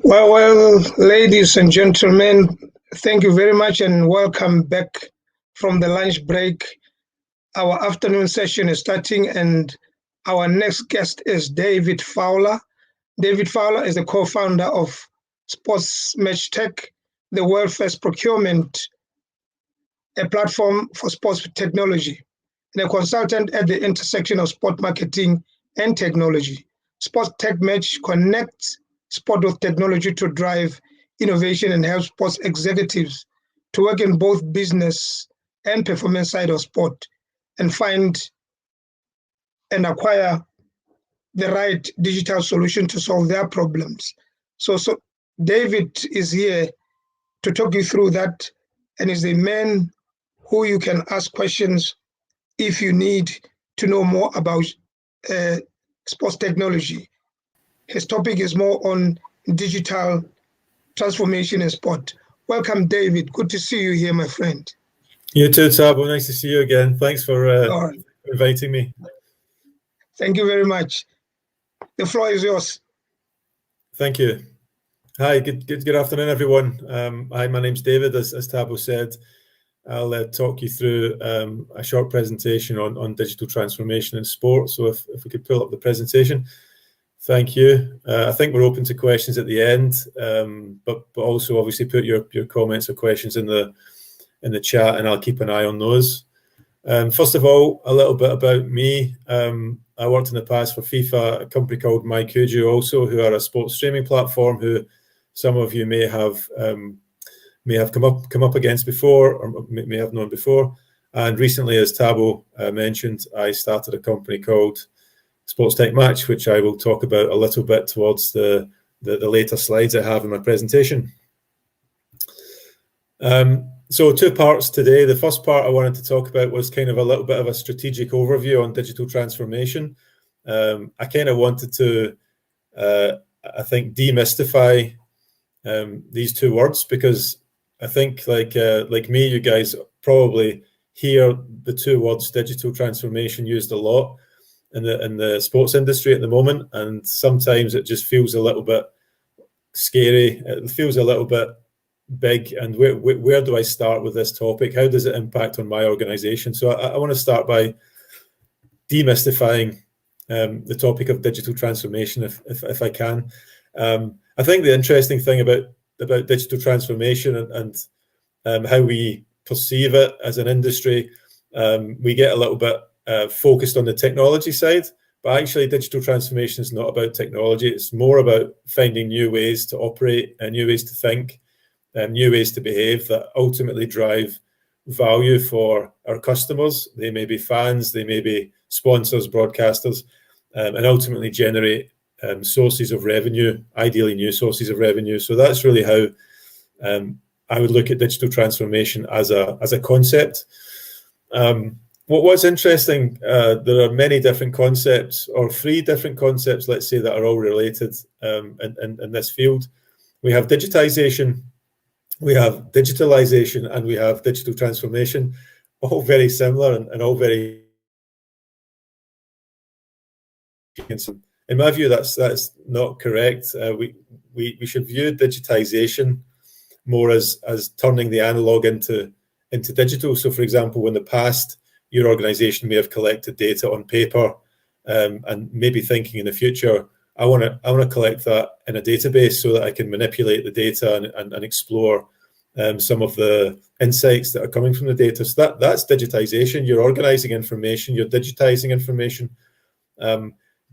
Well, ladies and gentlemen, thank you very much and welcome back from the lunch break. Our afternoon session is starting, and our next guest is David Fowler. David Fowler is the co-founder of SportsTech, the world's first procurement, a platform for sports technology, and a consultant at the intersection of sport marketing and technology. SportsTech Match connects sport with technology to drive innovation and help sports executives to work in both business and performance side of sport and find and acquire the right digital solution to solve their problems. So David is here to talk you through that, and is a man who you can ask questions if you need to know more about sports technology. His topic is more on digital transformation in sport. Welcome, David. Good to see you here, my friend. You too, Tabo. Nice to see you again. Thanks for inviting me. Thank you very much. The floor is yours. Thank you. Hi, good afternoon, everyone. Hi, my name's David. As Tabo said, I'll talk you through a short presentation on digital transformation in sport. So if we could pull up the presentation. Thank you. I think we're open to questions at the end, but also obviously put your comments or questions in the chat, and I'll keep an eye on those. First of all, a little bit about me. I worked in the past for FIFA, a company called MyCujo also, who are a sports streaming platform who some of you may have come up against before, or may have known before. And recently, as Tabo mentioned, I started a company called SportsTech Match, which I will talk about a little bit towards the later slides I have in my presentation. So two parts today. The first part I wanted to talk about was kind of a little bit of a strategic overview on digital transformation. I kind of wanted to, I think, demystify these two words, because I think like me, you guys probably hear the two words digital transformation used a lot in the sports industry at the moment, and sometimes it just feels a little bit scary. It feels a little bit big, and where do I start with this topic? How does it impact on my organization? So I want to start by demystifying the topic of digital transformation, if I can. I think the interesting thing about digital transformation and how we perceive it as an industry, we get a little bit focused on the technology side, but actually digital transformation is not about technology. It's more about finding new ways to operate and new ways to think and new ways to behave that ultimately drive value for our customers. They may be fans, they may be sponsors, broadcasters, and ultimately generate sources of revenue, ideally new sources of revenue. So that's really how I would look at digital transformation as a concept. What's interesting, there are many different concepts, or three different concepts, let's say, that are all related in this field. We have digitization, we have digitalization, and we have digital transformation, all very similar and all very... In my view, that's not correct. We should view digitization more as turning the analog into digital. So, for example, in the past, your organization may have collected data on paper, and maybe thinking in the future, I want to collect that in a database so that I can manipulate the data and explore some of the insights that are coming from the data. So that's digitization. You're organizing information, you're digitizing information.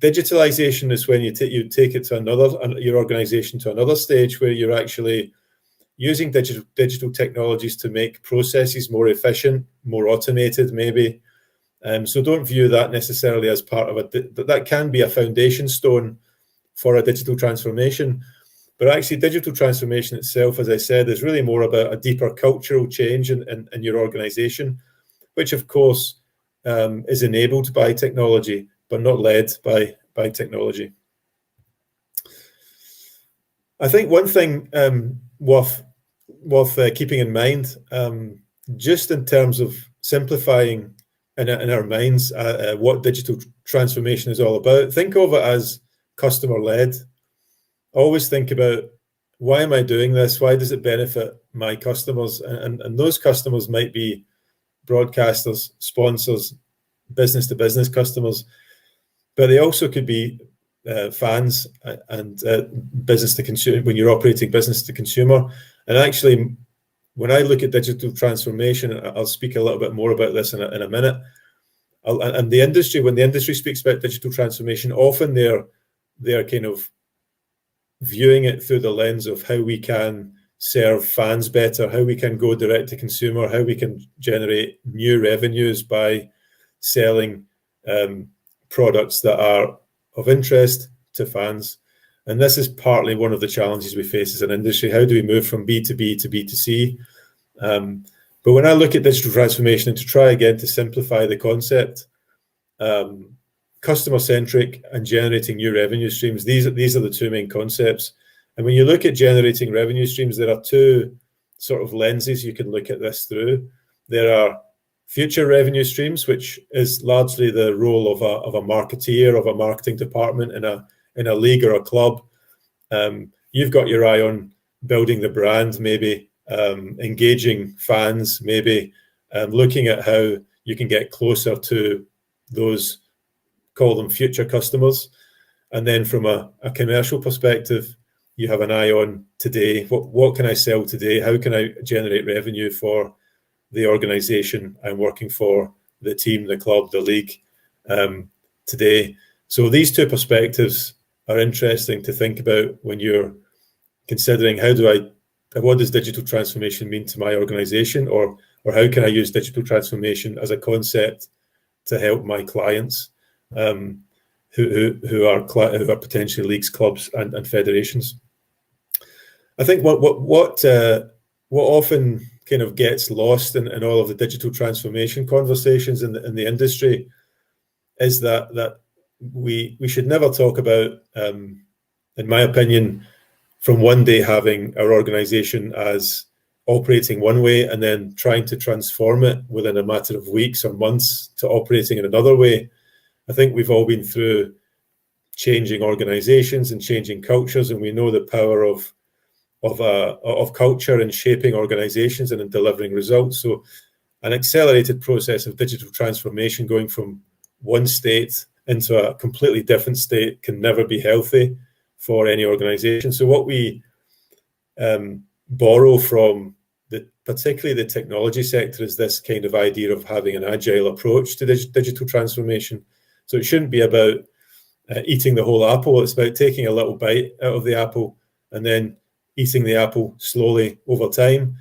Digitalization is when you take it to your organization to another stage, where you're actually using digital technologies to make processes more efficient, more automated, maybe. So don't view that necessarily as part of that can be a foundation stone for a digital transformation. But actually, digital transformation itself, as I said, is really more about a deeper cultural change in your organization, which of course is enabled by technology, but not led by technology. I think one thing worth keeping in mind, just in terms of simplifying in our minds what digital transformation is all about, think of it as customer-led. Always think about why am I doing this? Why does it benefit my customers? And those customers might be broadcasters, sponsors, business-to-business customers, but they also could be fans and business to consumer, when you're operating business to consumer. And actually, when I look at digital transformation, I'll speak a little bit more about this in a minute. And the industry, when the industry speaks about digital transformation, often they're kind of viewing it through the lens of how we can serve fans better, how we can go direct to consumer, how we can generate new revenues by selling products that are of interest to fans. And this is partly one of the challenges we face as an industry. How do we move from B2B to B2C? But when I look at digital transformation, and to try again to simplify the concept, customer-centric and generating new revenue streams, these are the two main concepts. And when you look at generating revenue streams, there are two sort of lenses you can look at this through. There are future revenue streams, which is largely the role of a marketeer, of a marketing department in a league or a club. You've got your eye on building the brand, maybe engaging fans, maybe looking at how you can get closer to those, call them future customers. And then from a commercial perspective, you have an eye on today. What can I sell today? How can I generate revenue for the organization I'm working for, the team, the club, the league today? So these two perspectives are interesting to think about when you're considering what does digital transformation mean to my organization, or how can I use digital transformation as a concept to help my clients who are potentially leagues, clubs, and federations. I think what often kind of gets lost in all of the digital transformation conversations in the industry is that we should never talk about, in my opinion, from one day having our organization as operating one way and then trying to transform it within a matter of weeks or months to operating in another way. I think we've all been through changing organizations and changing cultures, and we know the power of culture in shaping organizations and in delivering results. So an accelerated process of digital transformation going from one state into a completely different state can never be healthy for any organization. So what we borrow from particularly the technology sector is this kind of idea of having an agile approach to digital transformation. So it shouldn't be about eating the whole apple. It's about taking a little bite out of the apple and then eating the apple slowly over time.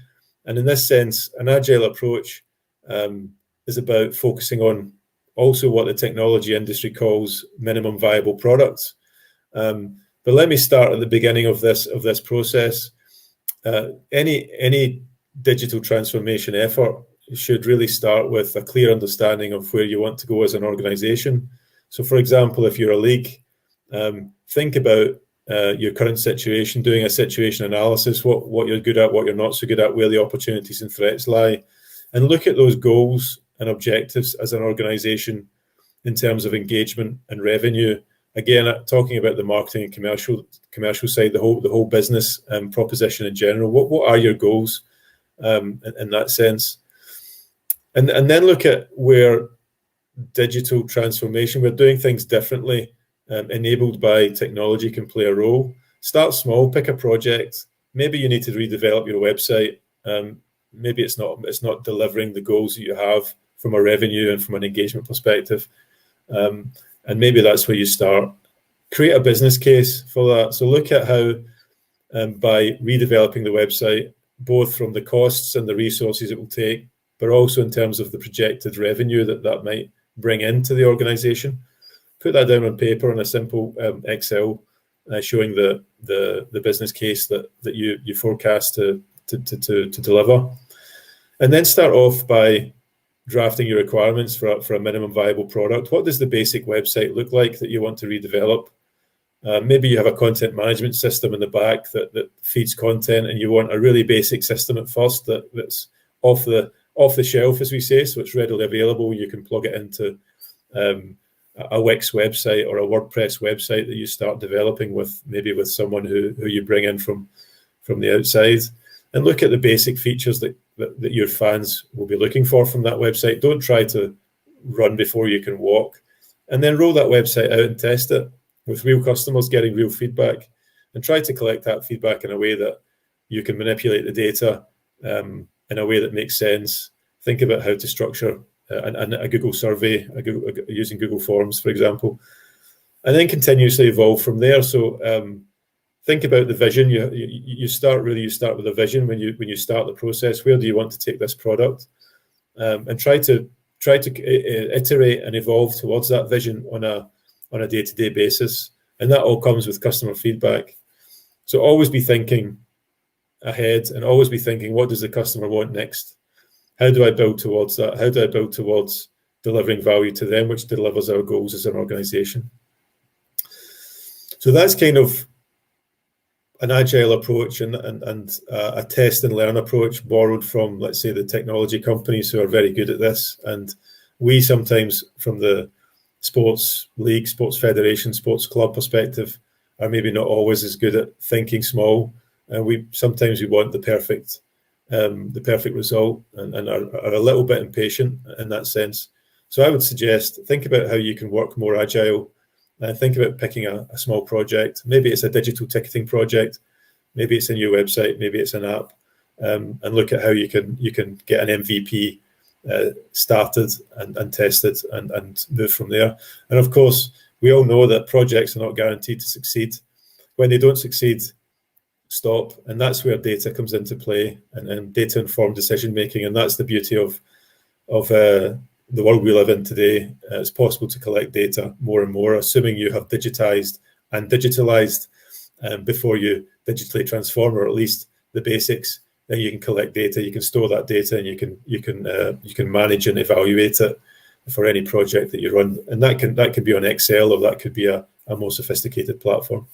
And in this sense, an agile approach is about focusing on also what the technology industry calls minimum viable products. But let me start at the beginning of this process. Any digital transformation effort should really start with a clear understanding of where you want to go as an organization. So, for example, if you're a league, think about your current situation, doing a situation analysis, what you're good at, what you're not so good at, where the opportunities and threats lie, and look at those goals and objectives as an organization in terms of engagement and revenue. Again, talking about the marketing and commercial side, the whole business proposition in general. What are your goals in that sense? And then look at where digital transformation, we're doing things differently, enabled by technology, can play a role. Start small, pick a project. Maybe you need to redevelop your website. Maybe it's not delivering the goals that you have from a revenue and from an engagement perspective. And maybe that's where you start. Create a business case for that. So look at how by redeveloping the website, both from the costs and the resources it will take, but also in terms of the projected revenue that might bring into the organization. Put that down on paper in a simple Excel, showing the business case that you forecast to deliver. And then start off by drafting your requirements for a minimum viable product. What does the basic website look like that you want to redevelop? Maybe you have a content management system in the back that feeds content, and you want a really basic system at first that's off the shelf, as we say, so it's readily available. You can plug it into a Wix website or a WordPress website that you start developing with someone who you bring in from the outside, and look at the basic features that your fans will be looking for from that website. Don't try to run before you can walk, and then roll that website out and test it with real customers, getting real feedback, and try to collect that feedback in a way that you can manipulate the data in a way that makes sense. Think about how to structure a Google survey, using Google Forms, for example, and then continuously evolve from there. So think about the vision. You start with a vision when you start the process. Where do you want to take this product? And try to iterate and evolve towards that vision on a day-to-day basis. And that all comes with customer feedback. So always be thinking ahead, and always be thinking, what does the customer want next? How do I build towards that? How do I build towards delivering value to them, which delivers our goals as an organization? So that's kind of an agile approach and a test and learn approach borrowed from, let's say, the technology companies who are very good at this. And we sometimes, from the sports league, sports federation, sports club perspective, are maybe not always as good at thinking small. And we want the perfect result, and are a little bit impatient in that sense. So I would suggest, think about how you can work more agile. Think about picking a small project. Maybe it's a digital ticketing project. Maybe it's a new website. Maybe it's an app. And look at how you can get an MVP started and tested and move from there. And of course, we all know that projects are not guaranteed to succeed. When they don't succeed, stop. And that's where data comes into play, and data-informed decision-making. And that's the beauty of the world we live in today. It's possible to collect data more and more, assuming you have digitized and digitalized before you digitally transform, or at least the basics. Then you can collect data, you can store that data, and you can manage and evaluate it for any project that you run. And that could be on Excel, or that could be a more sophisticated platform.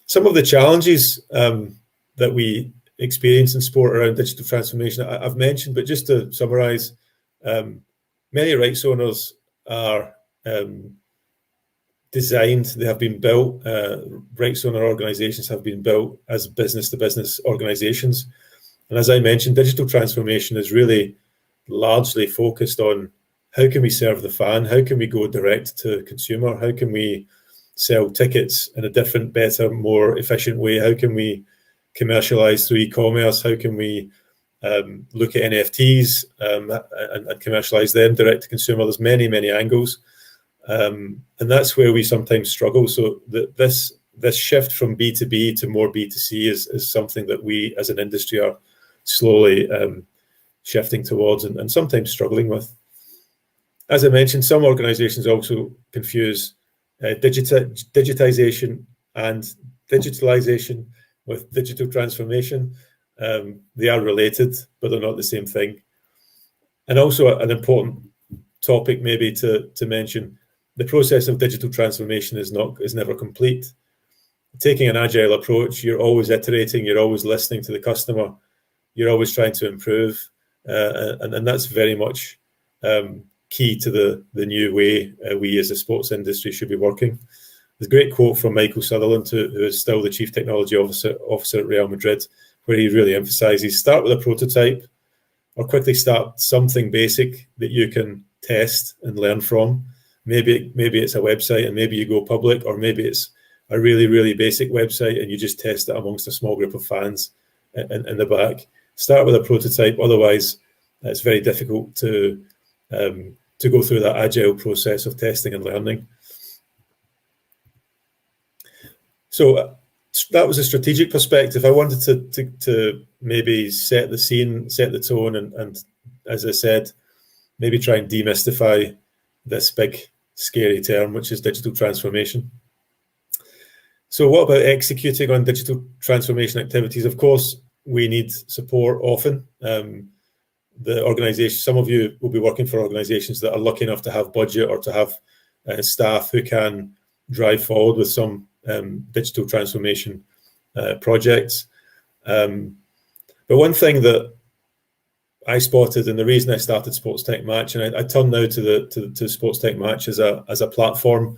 Some of the challenges that we experience in sport around digital transformation I've mentioned, but just to summarize, many rights owners are designed, they have been built, rights owner organizations have been built as business-to-business organizations. And as I mentioned, digital transformation is really largely focused on how can we serve the fan, how can we go direct to consumer, how can we sell tickets in a different, better, more efficient way, how can we commercialize through e-commerce, how can we look at NFTs and commercialize them direct to consumer. There's many angles, and that's where we sometimes struggle. So this shift from B2B to more B2C is something that we as an industry are slowly shifting towards and sometimes struggling with. As I mentioned, some organizations also confuse digitization and digitalization with digital transformation. They are related, but they're not the same thing. And also an important topic maybe to mention, the process of digital transformation is never complete. Taking an agile approach, you're always iterating, you're always listening to the customer, you're always trying to improve, and that's very much key to the new way we as a sports industry should be working. There's a great quote from Michael Sutherland, who is still the Chief Technology Officer at Real Madrid, where he really emphasizes, start with a prototype, or quickly start something basic that you can test and learn from. Maybe it's a website and maybe you go public, or maybe it's a really basic website and you just test it amongst a small group of fans in the back. Start with a prototype, otherwise it's very difficult to go through that agile process of testing and learning. So that was a strategic perspective. I wanted to maybe set the scene, set the tone, and as I said, maybe try and demystify this big, scary term, which is digital transformation. So what about executing on digital transformation activities? Of course, we need support often. The organization, some of you will be working for organizations that are lucky enough to have budget or to have staff who can drive forward with some digital transformation projects. But one thing that I spotted, and the reason I started SportsTech Match, and I turn now to SportsTech Match as a platform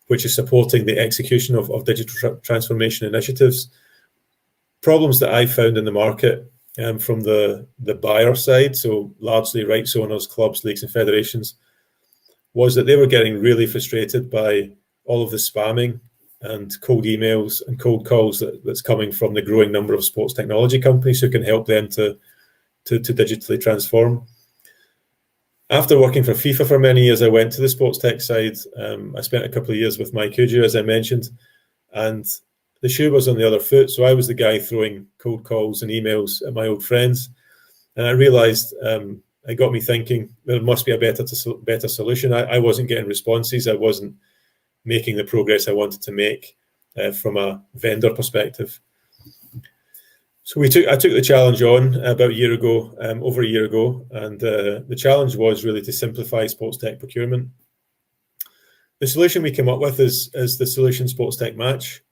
which is supporting the execution of digital transformation initiatives. Problems that I found in the market from the buyer side, so largely rights owners, clubs, leagues and federations, was that they were getting really frustrated by all of the spamming and cold emails and cold calls that's coming from the growing number of sports technology companies who can help them to digitally transform. After working for FIFA for many years, I went to the sports tech side. I spent a couple of years with Mike Uju, as I mentioned, and the shoe was on the other foot. So I was the guy throwing cold calls and emails at my old friends. And I realized it got me thinking there must be a better solution. I wasn't getting responses. I wasn't making the progress I wanted to make from a vendor perspective. So I took the challenge on about a year ago, over a year ago, and the challenge was really to simplify sports tech procurement. The solution we came up with is the solution SportsTech Match.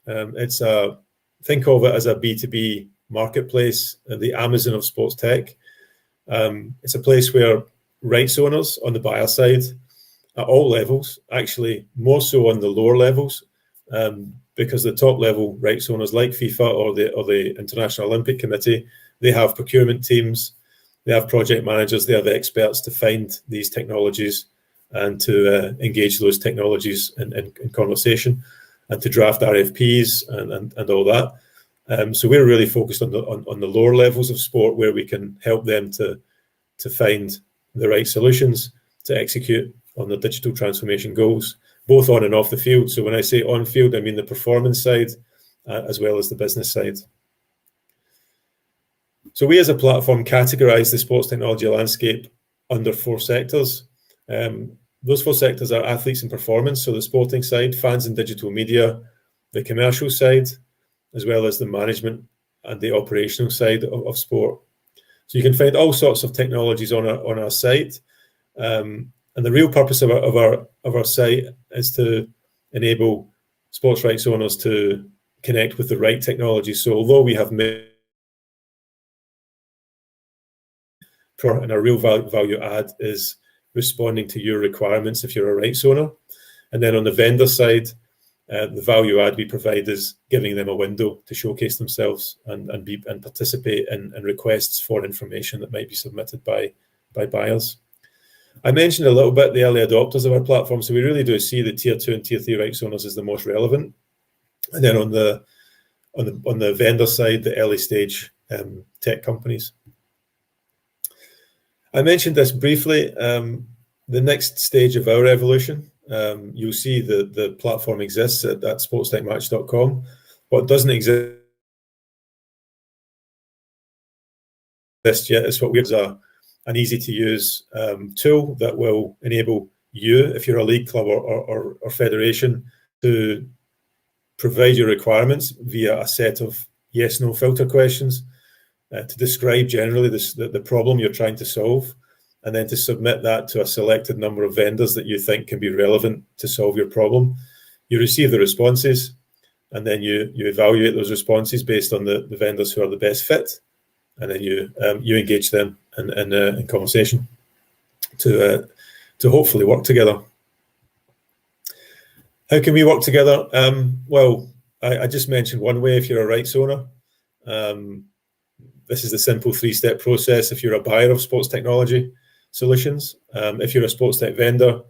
Think of it as a B2B marketplace, the Amazon of sports tech. It's a place where rights owners on the buyer side at all levels, actually more so on the lower levels, because the top level rights owners like FIFA or the International Olympic Committee, they have procurement teams, they have project managers, they have experts to find these technologies and to engage those technologies in conversation and to draft RFPs and all that. So we're really focused on the lower levels of sport where we can help them to find the right solutions to execute on the digital transformation goals, both on and off the field. So when I say on field, I mean the performance side as well as the business side. So we as a platform categorize the sports technology landscape under 4 sectors. Those 4 sectors are athletes and performance, so the sporting side, fans and digital media, the commercial side, as well as the management and the operational side of sport. So you can find all sorts of technologies on our site. And the real purpose of our site is to enable sports rights owners to connect with the right technology. So although we have and our real value add is responding to your requirements if you're a rights owner. And then on the vendor side, the value add we provide is giving them a window to showcase themselves and participate in requests for information that might be submitted by buyers. I mentioned a little bit the early adopters of our platform, so we really do see the tier 2 and tier 3 rights owners as the most relevant. And then on the vendor side, the early stage tech companies. I mentioned this briefly. The next stage of our evolution, you'll see the platform exists at sportstechmatch.com. What doesn't exist yet is what we're an easy-to-use tool that will enable you, if you're a league, club or federation, to provide your requirements via a set of yes-no filter questions to describe generally the problem you're trying to solve, and then to submit that to a selected number of vendors that you think can be relevant to solve your problem. You receive the responses, and then you evaluate those responses based on the vendors who are the best fit, and then you engage them in conversation to hopefully work together. How can we work together? Well, I just mentioned one way if you're a rights owner. This is the simple 3-step process if you're a buyer of sports technology solutions. If you're a sports tech vendor,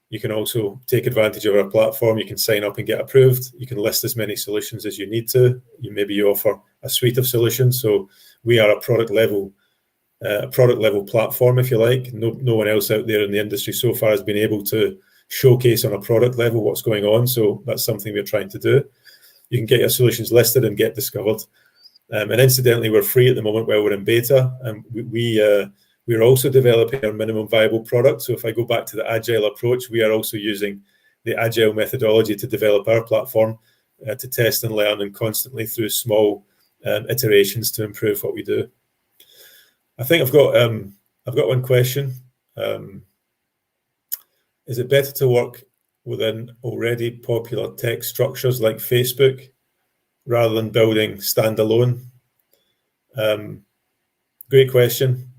you can also take advantage of our platform. You can sign up and get approved. You can list as many solutions as you need to. Maybe you offer a suite of solutions. So we are a product level platform, if you like. No one else out there in the industry so far has been able to showcase on a product level what's going on. So that's something we're trying to do. You can get your solutions listed and get discovered. And incidentally, we're free at the moment while we're in beta. We're also developing our minimum viable product. So if I go back to the agile approach, we are also using the agile methodology to develop our platform, to test and learn, and constantly through small iterations to improve what we do. I think I've got one question. Is it better to work within already popular tech structures like Facebook rather than building standalone? Great question.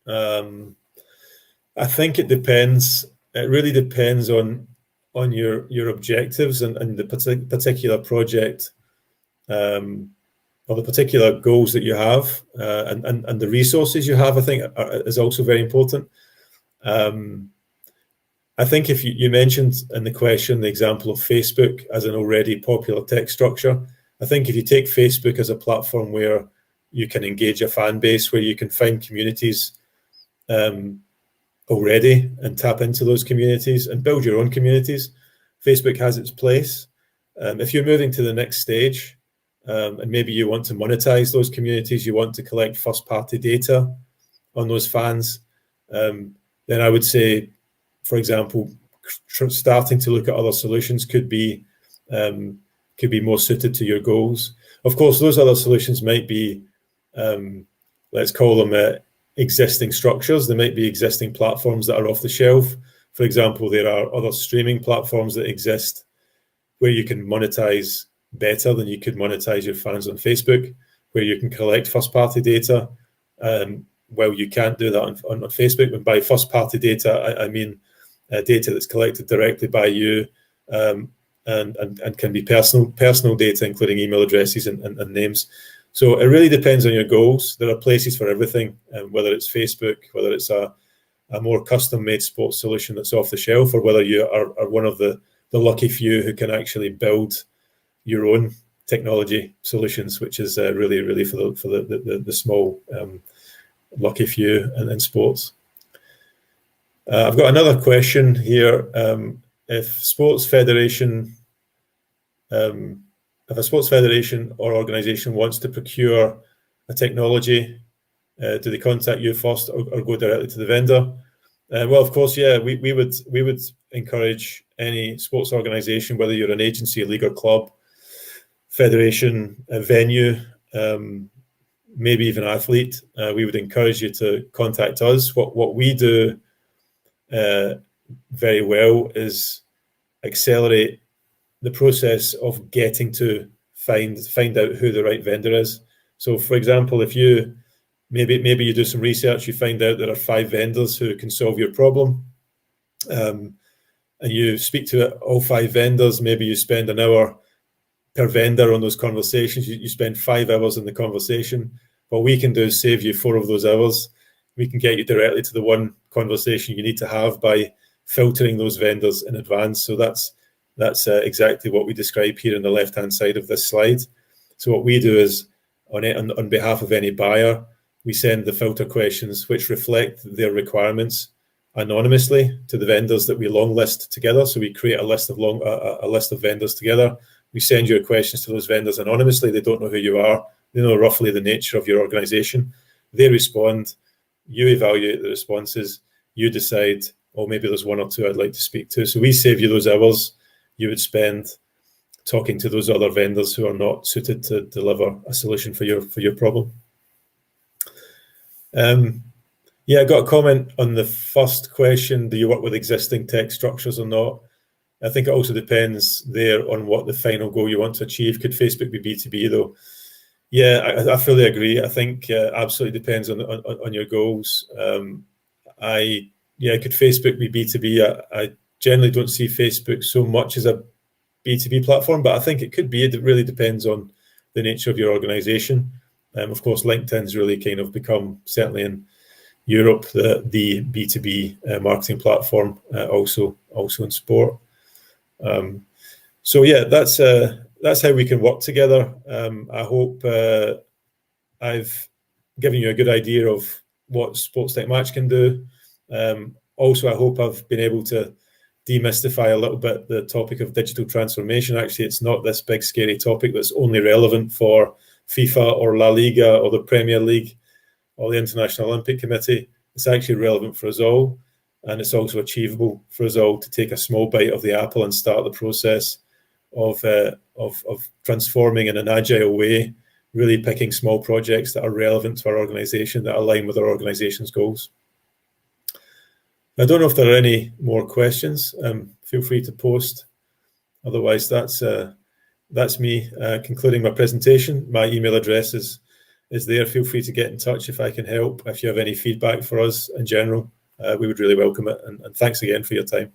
I think it depends. It really depends on on your objectives and the particular project or the particular goals that you have and the resources you have, I think is also very important. I think if you mentioned in the question the example of Facebook as an already popular tech structure, I think if you take Facebook as a platform where you can engage a fan base, where you can find communities already and tap into those communities and build your own communities, Facebook has its place. If you're moving to the next stage and maybe you want to monetize those communities, you want to collect first-party data on those fans, then I would say, for example, starting to look at other solutions could be more suited to your goals. Of course, those other solutions might be, let's call them existing structures. There might be existing platforms that are off the shelf. For example, there are other streaming platforms that exist where you can monetize better than you could monetize your fans on Facebook, where you can collect first-party data. Well, you can't do that on Facebook. And by first-party data, I mean data that's collected directly by you and can be personal data, including email addresses and names. So it really depends on your goals. There are places for everything, whether it's Facebook, whether it's a more custom-made sports solution that's off the shelf, or whether you are one of the lucky few who can actually build your own technology solutions, which is really for the small lucky few in sports. I've got another question here. If a sports federation or organization wants to procure a technology, do they contact you first or go directly to the vendor? Well, of course, yeah, we would encourage any sports organization, whether you're an agency, league or club, federation, a venue, maybe even athlete, we would encourage you to contact us. What we do very well is accelerate the process of getting to find out who the right vendor is. So, for example, if you maybe you do some research, you find out there are 5 vendors who can solve your problem, and you speak to all 5 vendors. Maybe you spend an hour per vendor on those conversations. You spend 5 hours in the conversation. What we can do is save you 4 of those hours. We can get you directly to the one conversation you need to have by filtering those vendors in advance. So that's exactly what we describe here on the left-hand side of this slide. So what we do is, on behalf of any buyer, we send the filter questions which reflect their requirements anonymously to the vendors that we long list together. So we create a list of vendors together. We send your questions to those vendors anonymously. They don't know who you are. They know roughly the nature of your organization. They respond. You evaluate the responses. You decide, oh, maybe there's 1 or 2 I'd like to speak to. So we save you those hours you would spend talking to those other vendors who are not suited to deliver a solution for your problem. Yeah, I got a comment on the first question. Do you work with existing tech structures or not? I think it also depends there on what the final goal you want to achieve. Could Facebook be B2B though? Yeah, I fully agree. I think absolutely depends on your goals. Could Facebook be B2B? I generally don't see Facebook so much as a B2B platform, but I think it could be. It really depends on the nature of your organization. Of course, LinkedIn's really kind of become, certainly in Europe, the B2B marketing platform, also in sport. So yeah, that's how we can work together. I hope I've given you a good idea of what SportsTech Match can do. Also, I hope I've been able to demystify a little bit the topic of digital transformation. Actually, it's not this big scary topic that's only relevant for FIFA or La Liga or the Premier League or the International Olympic Committee. It's actually relevant for us all, and it's also achievable for us all to take a small bite of the apple and start the process of transforming in an agile way, really picking small projects that are relevant to our organization, that align with our organization's goals. I don't know if there are any more questions. Feel free to post. Otherwise, that's me concluding my presentation. My email address is there. Feel free to get in touch if I can help. If you have any feedback for us in general, we would really welcome it. And thanks again for your time.